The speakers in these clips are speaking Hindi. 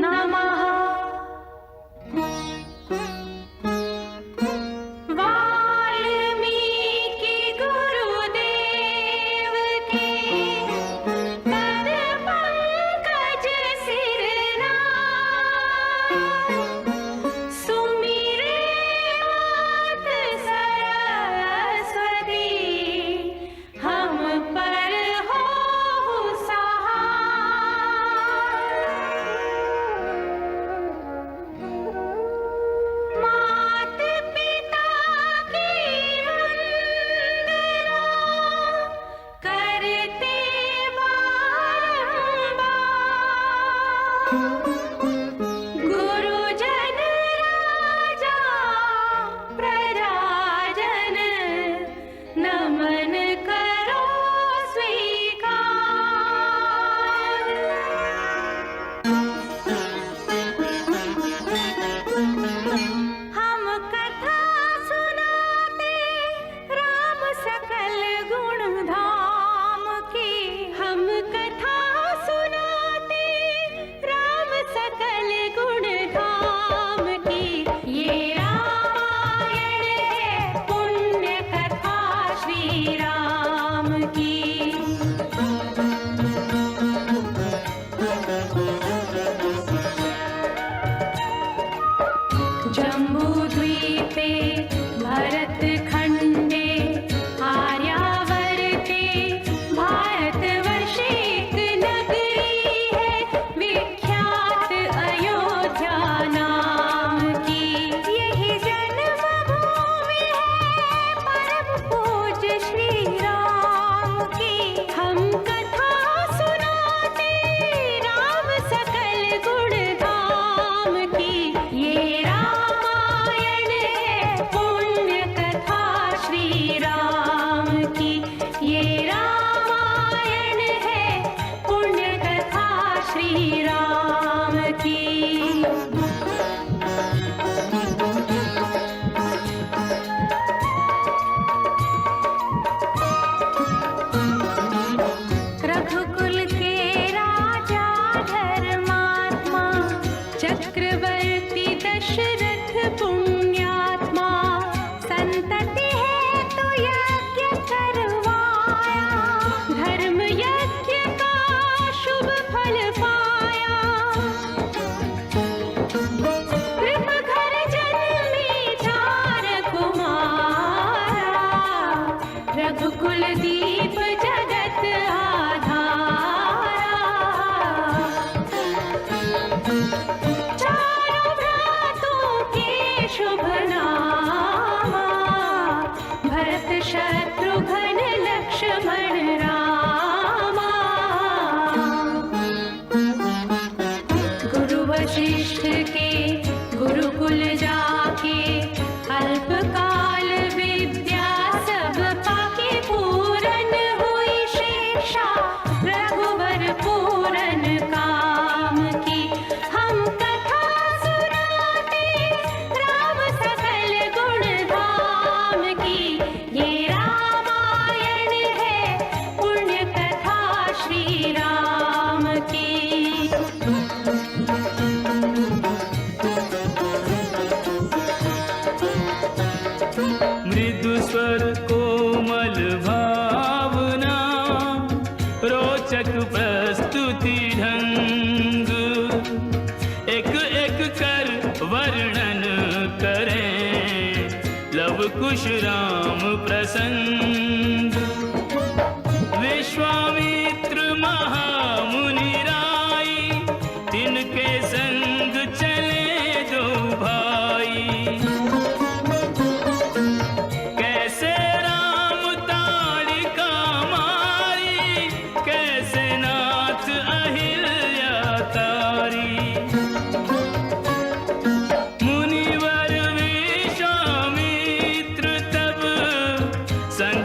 नमः। वाल्मीकि गुरुदेव के पद पंकज सिरनाथ, सुमिरे मात सरस्वती, हम पर हो सहाय। मात पिता की वंदना करते बारंबार, गुरुजन राजा प्रजाजन, नमन करो स्वीकार। हम कथा सुनाते राम सकल गुण धाम की, हम कथा सुनाते राम सकल गुण धाम की। ये रामायण है पुण्य कथा श्री राम की। जम्बूद्वीपे भरत खंडे आर्यावर्ते भारतवर्षे एक नगरी है विख्यात अयोध्या नाम की। यही जन्मभूमि है परम पूज्य श्री राम की। हम कथा सुनाते राम सकल गुण धाम की। ये रामायण है पुण्य कथा श्री राम की। ये रामायण है पुण्य कथा श्री राम की। रघुकुल के राजा धर्मात्मा, चक्रवर्ती दशरथ पुण्यात्मा, संतति है तो यज्ञ करवाया, धर्म यज्ञ का शुभ फल पाया। कृप घर जन्मी 4 कुमारा, रघुकुल दीप जगत आधारा। चारों भ्रातों के शुभ नामा, भरत शत्रुघ्न लक्ष्मण रामा। गुरु वशिष्ठ के गुरुकुल जाके, अल्पकाल विद्या सब पाके, पूरन हुई शिक्षा रघुवर पूरन काम की। हम कथा सुनाते राम सकल गुण धाम की। ये रामायण है पुण्य कथा श्री राम की। मृदु स्वर कोमल भावना, रोचक प्रस्तुति ढंग, एक एक कर वर्णन करें लव कुश राम प्रसंग। विश्वामित्र महामुनि राई, तिनके संग चले 2 भाई। कैसे राम ताड़िका मारी, कैसे नाथ अहिल्या तारी। मुनिवर विश्वामित्र तब संग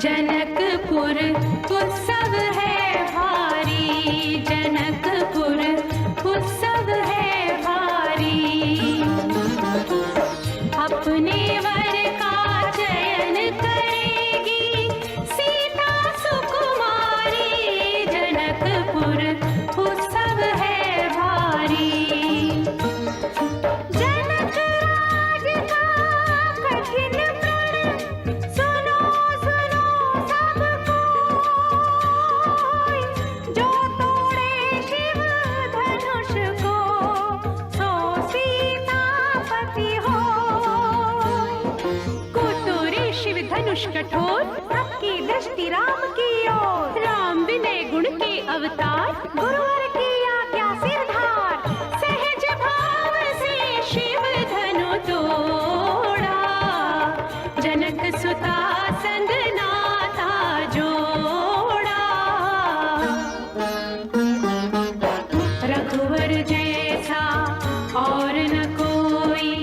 जनकपुर उत्सव है भारी, जनकपुर उत्सव है भारी। अपने वर का चयन करेगी सीता सुकुमारी, जनकपुर उत्सव है भारी। जनक राज का कठिन प्रण सुनो सुनो सब कोई, जो तोड़े शिव धनुष को सो सीतापति हो। कुतुरी शिव धनुष कठोर, सबकी दृष्टि राम की ओर। राम विनय गुण के अवतार, गुरुवर की आज्ञा सिरधार। सहज भाव से शिव धनु तोड़ा, जनक सुता संग नाता जोड़ा। रघुवर जैसा और न कोई,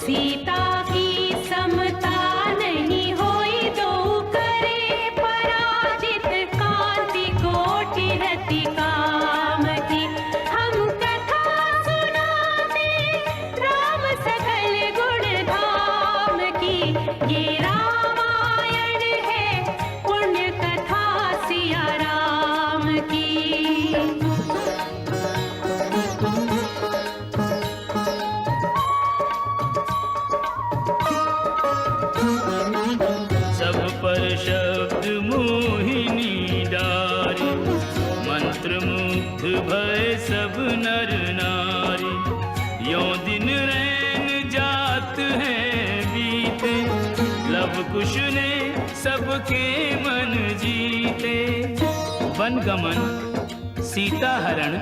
सीता की समता नहीं होई। दो करे पराजित, कांति कोटि रति काम की। हम कथा सुनाते राम सकल गुण धाम की। ये रामायण है पुण्य कथा सिया राम की। सब पर शब्द मोहिनी डारी, मंत्र मुग्ध भय सब नर नारी। यों दिन रैन जात हैं बीते, लव कुश ने सबके मन जीते। वन गमन, सीता हरण,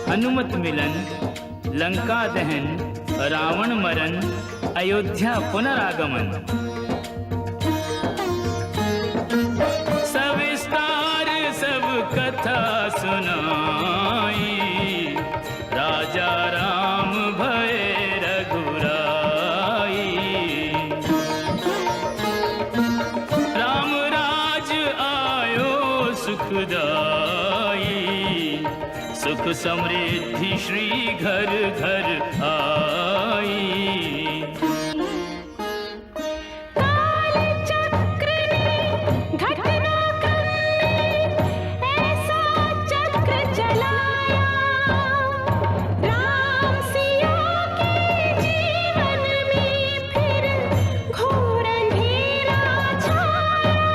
हनुमत मिलन, लंका दहन, रावण मरण, अयोध्या पुनरागमन। सविस्तार सब कथा सुनाई, राजा राम भय रघुराई। राम राज आयो सुखदाई, सुख समृद्धि श्री घर घर आई। काल चक्र ने घटना करने ऐसा चक्र चलाया, राम सिया के जीवन में फिर घोर अंधेरा छाया।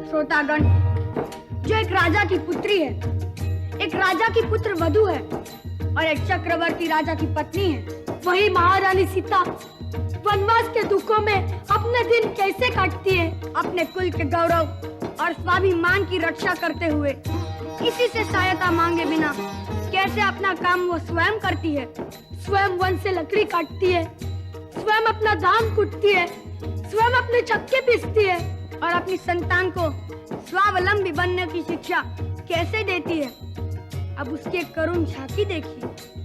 श्रोतागण, जो एक राजा की पुत्री है, एक राजा की पुत्र वधू है और एक चक्रवर्ती राजा की पत्नी है, वही महारानी सीता वनवास के दुखों में अपने दिन कैसे काटती है, अपने कुल के गौरव और स्वाभिमान की रक्षा करते हुए, किसी से सहायता मांगे बिना कैसे अपना काम वो स्वयं करती है। स्वयं वन से लकड़ी काटती है, स्वयं अपना धान कूटती है, स्वयं अपने चक्के पीसती है और अपनी संतान को स्वावलंबी बनने की शिक्षा कैसे देती है। अब उसकी एक करुण झांकी देखिए।